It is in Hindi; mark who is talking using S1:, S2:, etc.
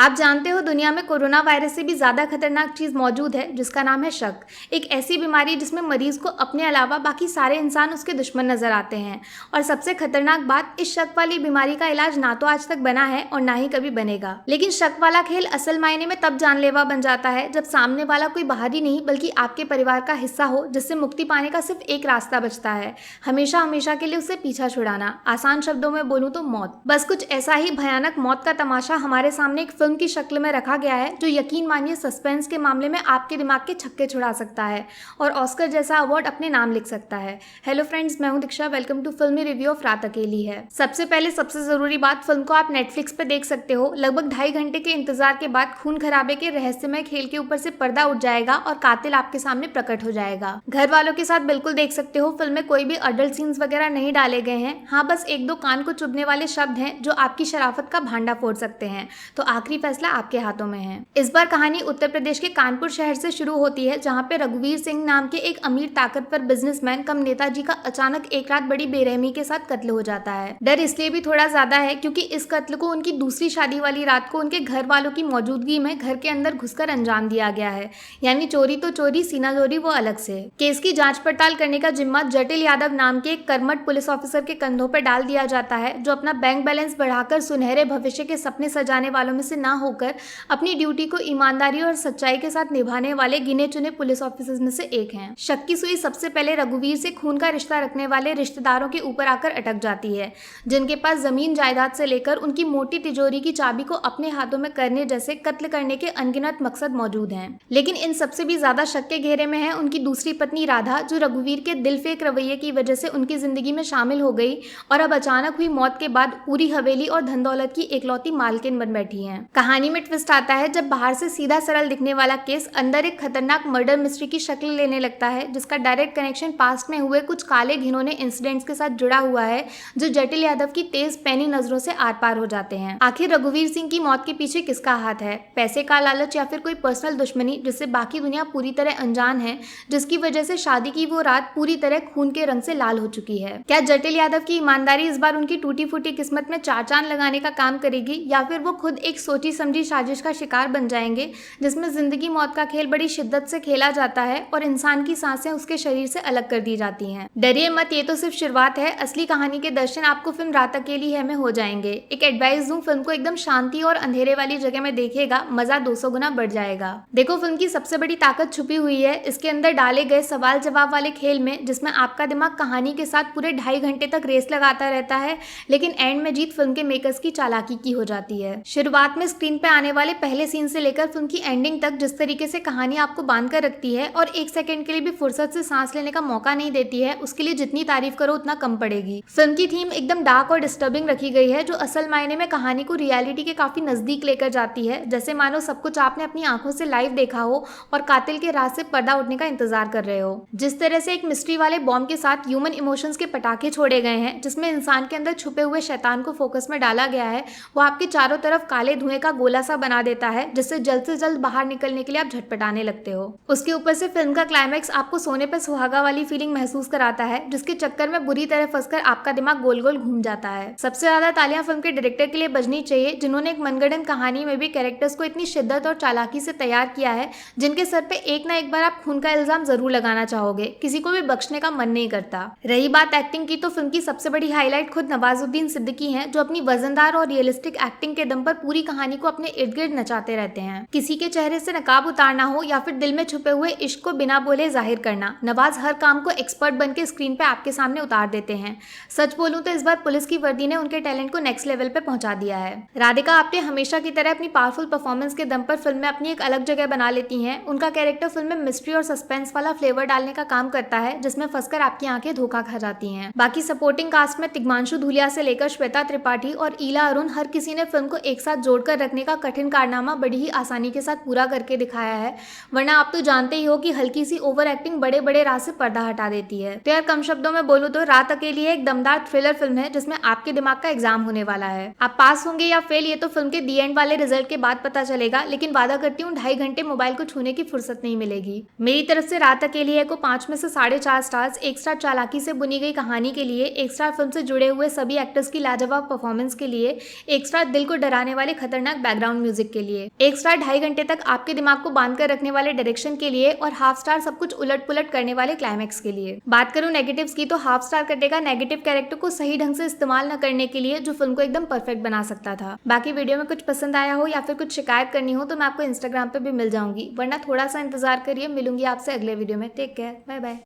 S1: आप जानते हो दुनिया में कोरोना वायरस से भी ज़्यादा खतरनाक चीज़ मौजूद है जिसका नाम है शक। एक ऐसी बीमारी जिसमें मरीज को अपने अलावा बाकी सारे इंसान उसके दुश्मन नजर आते हैं। और सबसे खतरनाक बात, इस शक वाली बीमारी का इलाज ना तो आज तक बना है और ना ही कभी बनेगा। लेकिन शक वाला खेल असल मायने में तब जानलेवा बन जाता है जब सामने वाला कोई बाहरी नहीं बल्कि आपके परिवार का हिस्सा हो, जिससे मुक्ति पाने का सिर्फ एक रास्ता बचता है, हमेशा हमेशा के लिए उससे पीछा छुड़ाना। आसान शब्दों में बोलूं तो मौत। बस कुछ ऐसा ही भयानक मौत का तमाशा हमारे सामने एक फिल्म की शक्ल में रखा गया है जो यकीन मानिए सस्पेंस के मामले में आपके दिमाग के छक्के छुड़ा सकता है और ऑस्कर जैसा अवार्ड अपने नाम लिख सकता है। हेलो फ्रेंड्स, मैं हूं दीक्षा। वेलकम टू फिल्मी रिव्यू ऑफ रात अकेली है। सबसे पहले सबसे जरूरी बात, फिल्म को आप नेटफ्लिक्स पे देख सकते हो। लगभग 2.5 घंटे के इंतजार के बाद खून खराबे के रहस्यमय खेल के ऊपर से पर्दा उठ जाएगा और कातिल आपके सामने प्रकट हो जाएगा। घर वालों के साथ बिल्कुल देख सकते हो। फिल्म में कोई भी अडल्ट सीन्स वगैरह नहीं डाले गए हैं। हाँ, बस 1-2 कान को चुभने वाले शब्द हैं जो आपकी शराफत का भांडा फोड़ सकते हैं। तो आखिरी फैसला आपके हाथों में है। इस बार कहानी उत्तर प्रदेश के कानपुर शहर से शुरू होती है, जहां पे रघुवीर सिंह नाम के एक अमीर ताकतवर बिजनेसमैन कम नेताजी का अचानक एक रात बड़ी बेरहमी के साथ कत्ल हो जाता है। डर इसलिए भी थोड़ा ज्यादा है क्योंकि इस कत्ल को उनकी दूसरी शादी वाली रात को उनके घर वालों की मौजूदगी में घर के अंदर घुसकर अंजाम दिया गया है। यानी चोरी तो चोरी, सीना चोरी वो अलग से। केस की जांच पड़ताल करने का जिम्मा जटिल यादव नाम के एक कर्मठ पुलिस ऑफिसर के कंधों पर डाल दिया जाता है, जो अपना बैंक बैलेंस बढ़ाकर सुनहरे भविष्य के सपने सजाने वालों में से ना होकर अपनी ड्यूटी को ईमानदारी और सच्चाई के साथ निभाने वाले गिने चुने पुलिस ऑफिसर्स में से एक हैं। शक की सुई सबसे पहले रघुवीर से खून का रिश्ता रखने वाले रिश्तेदारों के ऊपर आकर अटक जाती है, जिनके पास जमीन जायदाद से लेकर उनकी मोटी तिजोरी की चाबी को अपने हाथों में करने जैसे कत्ल करने के अनगिनत मकसद मौजूद हैं। लेकिन इन सबसे भी ज्यादा शक के घेरे में है उनकी दूसरी पत्नी राधा, जो रघुवीर के दिलफेक रवैये की वजह से उनकी जिंदगी में शामिल हो गई और अब अचानक हुई मौत के बाद पूरी हवेली और धन दौलत की एकलौती मालकिन बन बैठी है। कहानी में ट्विस्ट आता है जब बाहर से सीधा सरल दिखने वाला केस अंदर एक खतरनाक मर्डर मिस्ट्री की शक्ल लेने लगता है, जिसका डायरेक्ट कनेक्शन पास्ट में हुए कुछ काले घिनौने इंसिडेंट्स के साथ जुड़ा हुआ है, जो जटिल यादव की तेज पैनी नजरों से आर पार हो जाते हैं। आखिर रघुवीर सिंह की मौत के पीछे किसका हाथ है? पैसे का लालच या फिर कोई पर्सनल दुश्मनी जिससे बाकी दुनिया पूरी तरह अनजान है, जिसकी वजह से शादी की वो रात पूरी तरह खून के रंग से लाल हो चुकी है? क्या जटिल यादव की ईमानदारी इस बार उनकी टूटी फूटी किस्मत में चार चांद लगाने का काम करेगी, या फिर वो खुद एक सोची समझी साजिश का शिकार बन जाएंगे, जिसमें जिंदगी मौत का खेल बड़ी शिद्दत से खेला जाता है और इंसान की सांसें उसके शरीर से अलग कर दी जाती हैं। डरिए मत, ये तो सिर्फ शुरुआत है। असली कहानी के दर्शन आपको फिल्म रात अकेली है में हो जाएंगे। एक एडवाइस दूं, फिल्म को एकदम शांति और अंधेरे वाली जगह में देखेगा, मजा 200 गुना बढ़ जाएगा। देखो, फिल्म की सबसे बड़ी ताकत छुपी हुई है इसके अंदर डाले गए सवाल जवाब वाले खेल में, जिसमें आपका दिमाग कहानी के साथ पूरे 2.5 घंटे तक रेस लगाता रहता है, लेकिन एंड में जीत फिल्म के मेकर्स की चालाकी की हो जाती है। शुरुआत में स्क्रीन पे आने वाले पहले सीन से लेकर फिल्म की एंडिंग तक जिस तरीके से कहानी आपको बांध कर रखती है और 1 सेकंड के लिए भी फुर्सत से सांस लेने का मौका नहीं देती है, उसके लिए जितनी तारीफ करो उतना कम पड़ेगी। फिल्म की थीम एकदम डार्क और डिस्टर्बिंग रखी गई है, जो असल मायने में कहानी को रियलिटी के काफी नजदीक लेकर जाती है, जैसे मानो सब कुछ आपने अपनी आंखों से लाइव देखा हो और कातिल के राज से पर्दा उठने का इंतजार कर रहे हो। जिस तरह से एक मिस्ट्री वाले बॉम्ब के साथ ह्यूमन इमोशंस के पटाखे छोड़े गए हैं, जिसमें इंसान के अंदर छुपे हुए शैतान को फोकस में डाला गया है, वो आपके चारों तरफ काले धुएं का गोला सा बना देता है, जिससे जल्द से जल्द बाहर निकलने के लिए आप झटपटाने लगते हो। उसके ऊपर से फिल्म का क्लाइमैक्स आपको सोने पर सुहागा वाली फीलिंग महसूस कराता है, जिसके चक्कर में बुरी तरह फंसकर आपका दिमाग गोल गोल घूम जाता है। सबसे ज्यादा तालियां फिल्म के डायरेक्टर के लिए बजनी चाहिए, जिन्होंने एक मनगढ़ंत कहानी में भी कैरेक्टर्स को इतनी शिद्दत और चालाकी से तैयार किया है, जिनके सर पे एक ना एक बार आप खून का इल्जाम जरूर लगाना चाहोगे। किसी को भी बख्शने का मन नहीं करता। रही बात एक्टिंग की, तो फिल्म की सबसे बड़ी हाईलाइट खुद नवाजुद्दीन सिद्दीकी हैं, जो अपनी वजनदार और रियलिस्टिक एक्टिंग के दम पर पूरी कहानी को अपने इर्द गिर्द नचाते रहते हैं। किसी के चेहरे से नकाब उतारना हो या फिर दिल में छुपे हुए इश्क को बिना बोले जाहिर करना, नवाज हर काम को एक्सपर्ट बन के स्क्रीन पे आपके सामने उतार देते हैं। सच बोलूं तो इस बार पुलिस की वर्दी ने उनके टैलेंट को नेक्स्ट लेवल पे पहुंचा दिया है। राधिका आप्टे हमेशा की तरह अपनी पावरफुल परफॉर्मेंस के दम पर फिल्म में अपनी एक अलग जगह बना लेती हैं। उनका कैरेक्टर फिल्म में मिस्ट्री और सस्पेंस वाला फ्लेवर डालने का काम करता है, जिसमें फंसकर आपकी आंखें धोखा खा जाती हैं। बाकी सपोर्टिंग कास्ट में तिग्मांशु धूलिया से लेकर श्वेता त्रिपाठी और ईला अरुण, हर किसी ने फिल्म को एक साथ जोड़कर रखने का कठिन कारनामा बड़ी ही आसानी के साथ पूरा करके दिखाया है, वरना आप तो जानते ही हो कि हल्की सी ओवर एक्टिंग बड़े बड़े राज से पर्दा हटा देती है। तो यार, कम शब्दों में बोलूं तो रात अकेली एक दमदार थ्रिलर फिल्म है, जिसमें आपके दिमाग का एग्जाम होने वाला है। आप पास होंगे या फेल, ये तो फिल्म के दी एंड वाले रिजल्ट के बाद पता चलेगा, लेकिन वादा करती हूँ 2.5 घंटे मोबाइल को छूने की फुर्सत नहीं मिलेगी। मेरी तरफ से रात अकेली है को 5 में से 4.5 स्टार्स। 1 स्टार चालाकी से बुनी गई कहानी के लिए, 1 स्टार फिल्म से जुड़े हुए सभी एक्टर्स की लाजवाब परफॉर्मेंस के लिए, 1 स्टार दिल को डराने वाले खतरनाक खतरनाक बैकग्राउंड म्यूजिक के लिए। 1 स्टार 2.5 घंटे तक आपके दिमाग को बांध कर रखने वाले डायरेक्शन के लिए और हाफ स्टार सब कुछ उलट पुलट करने वाले क्लाइमैक्स के लिए। बात करूं नेगेटिव्स की तो हाफ स्टार कटेगा नेगेटिव कैरेक्टर को सही ढंग से इस्तेमाल न करने के लिए, जो फिल्म को एकदम परफेक्ट बना सकता था। बाकी वीडियो में कुछ पसंद आया हो या फिर कुछ शिकायत करनी हो तो मैं आपको इंस्टाग्राम पे भी मिल जाऊंगी, वरना थोड़ा सा इंतजार करिए। मिलूंगी आपसे अगले वीडियो में। Take care, bye bye.